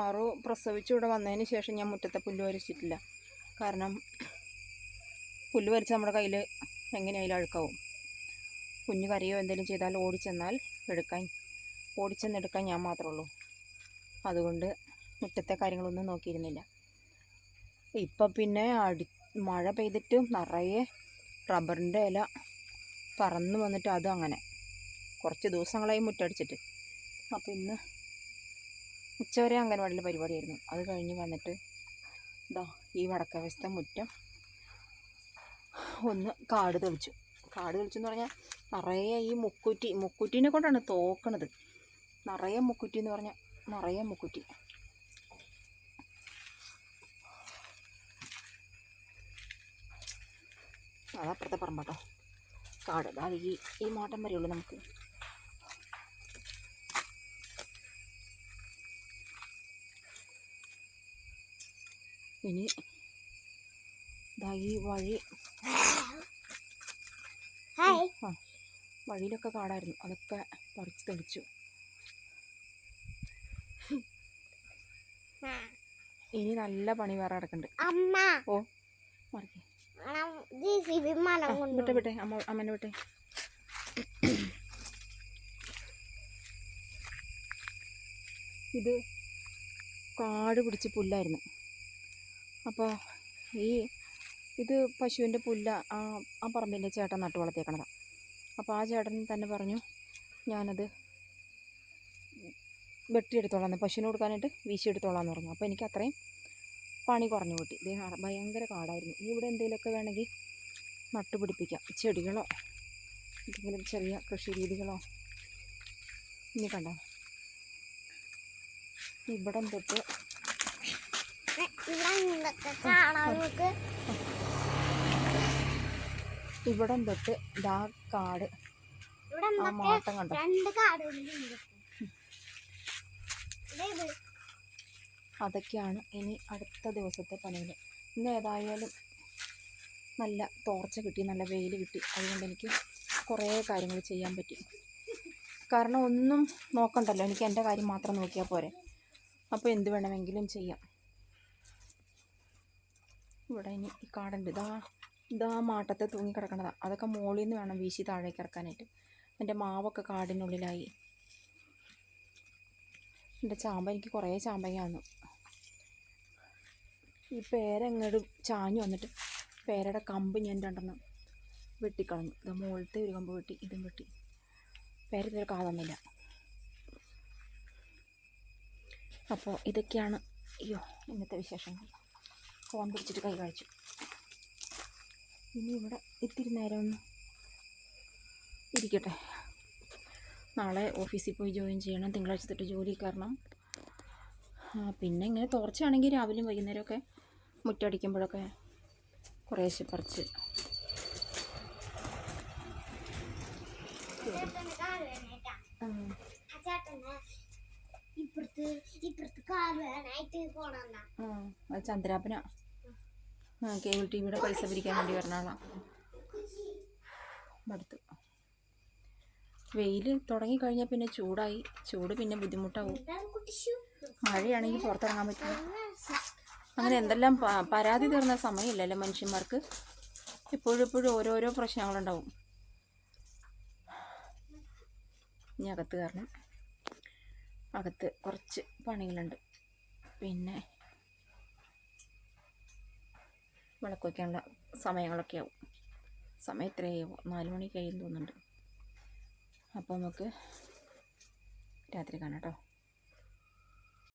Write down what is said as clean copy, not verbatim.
പാറു പ്രസവിച്ച് ഇവിടെ വന്നതിന് ശേഷം ഞാൻ മുറ്റത്തെ പുല്ല് വരച്ചിട്ടില്ല. കാരണം പുല്ല് വരച്ച് നമ്മുടെ കയ്യിൽ എങ്ങനെയായാലും അഴുക്കാവും. കുഞ്ഞ് കരയോ എന്തെങ്കിലും ചെയ്താൽ ഓടിച്ചെന്നെടുക്കാൻ ഞാൻ മാത്രമേ ഉള്ളൂ. അതുകൊണ്ട് മുറ്റത്തെ കാര്യങ്ങളൊന്നും നോക്കിയിരുന്നില്ല. ഇപ്പം പിന്നെ മഴ പെയ്തിട്ട് നിറയെ റബ്ബറിൻ്റെ ഇല പറന്ന് വന്നിട്ട് അത് അങ്ങനെ കുറച്ച് ദിവസങ്ങളായി മുറ്റടിച്ചിട്ട്. അപ്പോൾ ഇന്ന് ഉച്ചവരെ അംഗൻവാടിയിലെ പരിപാടിയായിരുന്നു. അത് കഴിഞ്ഞ് വന്നിട്ട് ഇതാ ഈ വടക്കവശത്തെ മുറ്റം ഒന്ന് കാട് തെളിച്ചു എന്ന് പറഞ്ഞാൽ നിറയെ ഈ മുക്കുറ്റീനെ കൊണ്ടാണ് തോക്കണത്. നിറയെ മുക്കുറ്റി എന്ന് പറഞ്ഞാൽ നിറയെ മുക്കുറ്റി. അതപ്പുറത്തെ പറമ്പട്ടോ കാട്. അത് ഈ മാട്ടം വരെയുള്ളൂ നമുക്ക്. ഇനി ഇതാ ഈ വഴിയിലൊക്കെ കാടായിരുന്നു, അതൊക്കെ പറിച്ച് തെളിച്ചു. ഇനി നല്ല പണി വേറെ കിടക്കുന്നുണ്ട്. ഓ വിട്ടെ അമ്മനെ വിട്ടെ. ഇത് കാട് പിടിച്ച് പുല്ലായിരുന്നു. അപ്പോൾ ഇത് പശുവിൻ്റെ പുല്ല ആ പറമ്പിൻ്റെ ചേട്ടൻ നട്ടു വളർത്തിയേക്കണതാണ്. അപ്പോൾ ആ ചേട്ടൻ തന്നെ പറഞ്ഞു ഞാനത് വെട്ടിയെടുത്തോളാം, പശുവിന് കൊടുക്കാനായിട്ട് വീശിയെടുത്തോളാമെന്ന് പറഞ്ഞു. അപ്പോൾ എനിക്ക് അത്രയും പണി കുറഞ്ഞു കിട്ടി. ഇത് ഭയങ്കര കാടായിരുന്നു. ഇവിടെ എന്തെങ്കിലുമൊക്കെ വേണമെങ്കിൽ നട്ടുപിടിപ്പിക്കാം, ചെടികളോ എന്തെങ്കിലും ചെറിയ കൃഷി രീതികളോ. ഇനി കണ്ടോ, ഇവിടം തൊട്ട് ഇതാ കാട്, ആ മാട്ടം കണ്ടോ. അതൊക്കെയാണ് ഇനി അടുത്ത ദിവസത്തെ പണികൾ. ഇന്ന് ഏതായാലും നല്ല തോർച്ച കിട്ടി, നല്ല വെയിൽ കിട്ടി. അതുകൊണ്ട് എനിക്ക് കുറേ കാര്യങ്ങൾ ചെയ്യാൻ പറ്റി. കാരണം ഒന്നും നോക്കണ്ടല്ലോ, എനിക്ക് എൻ്റെ കാര്യം മാത്രം നോക്കിയാൽ പോരെ. അപ്പോൾ എന്ത് വേണമെങ്കിലും ചെയ്യാം. ഇവിടെ ഇനി ഈ കാടുണ്ട്, ഇതാ മാട്ടത്തെ തൂങ്ങി കിടക്കണതാണ്. അതൊക്കെ മുകളിൽ നിന്ന് വേണം വീശി താഴേക്ക് ഇറക്കാനായിട്ട്. എൻ്റെ മാവൊക്കെ കാടിനുള്ളിലായി. എൻ്റെ ചാമ്പ, എനിക്ക് കുറേ ചാമ്പങ്ങ. ഈ പേര എങ്ങോട്ട് ചാഞ്ഞു വന്നിട്ട് പേരയുടെ കമ്പ് ഞാൻ രണ്ടെണ്ണം വെട്ടിക്കളഞ്ഞു. ഇത് മുകളിലത്തെ ഒരു കമ്പ് വെട്ടി, ഇതും വെട്ടി. പേര ഇതുവരെ കാതൊന്നുമില്ല. അപ്പോൾ ഇതൊക്കെയാണ് ഇന്നത്തെ വിശേഷങ്ങൾ. ഫോൺ പിടിച്ചിട്ട് കൈ കാണിച്ചു. ഇനി ഇവിടെ ഇത്തിരി നേരം ഒന്ന് ഇരിക്കട്ടെ. നാളെ ഓഫീസിൽ പോയി ജോയിൻ ചെയ്യണം. തിങ്കളാഴ്ച തൊട്ട് ജോലി കയറണം. പിന്നെ ഇങ്ങനെ തോർച്ചയാണെങ്കിൽ രാവിലെയും വൈകുന്നേരമൊക്കെ മുറ്റടിക്കുമ്പോഴൊക്കെ കുറേശ്ശെ പറിച്ച് അത് ചന്ദ്രാപ്പന കേബിൾ ടിവിയുടെ പൈസ പിരിക്കാൻ വേണ്ടി വരണതാണ്. അടുത്ത് വെയിൽ തുടങ്ങിക്കഴിഞ്ഞാൽ പിന്നെ ചൂട് പിന്നെ ബുദ്ധിമുട്ടാവും. മഴയാണെങ്കിൽ പുറത്തിറങ്ങാൻ പറ്റില്ല. അങ്ങനെ എന്തെല്ലാം പരാതി തീർന്ന സമയമില്ലല്ലോ മനുഷ്യന്മാർക്ക്. എപ്പോഴും ഓരോരോ പ്രശ്നങ്ങളുണ്ടാവും. ഇനി അകത്ത് കാരണം അകത്ത് കുറച്ച് പണികളുണ്ട്. പിന്നെ വിളക്ക് വയ്ക്കാനുള്ള സമയങ്ങളൊക്കെ ആവും. സമയം എത്രയാവും? 4 മണി കഴിയും തോന്നുന്നുണ്ട്. അപ്പോൾ നമുക്ക് രാത്രി കാണാം കേട്ടോ.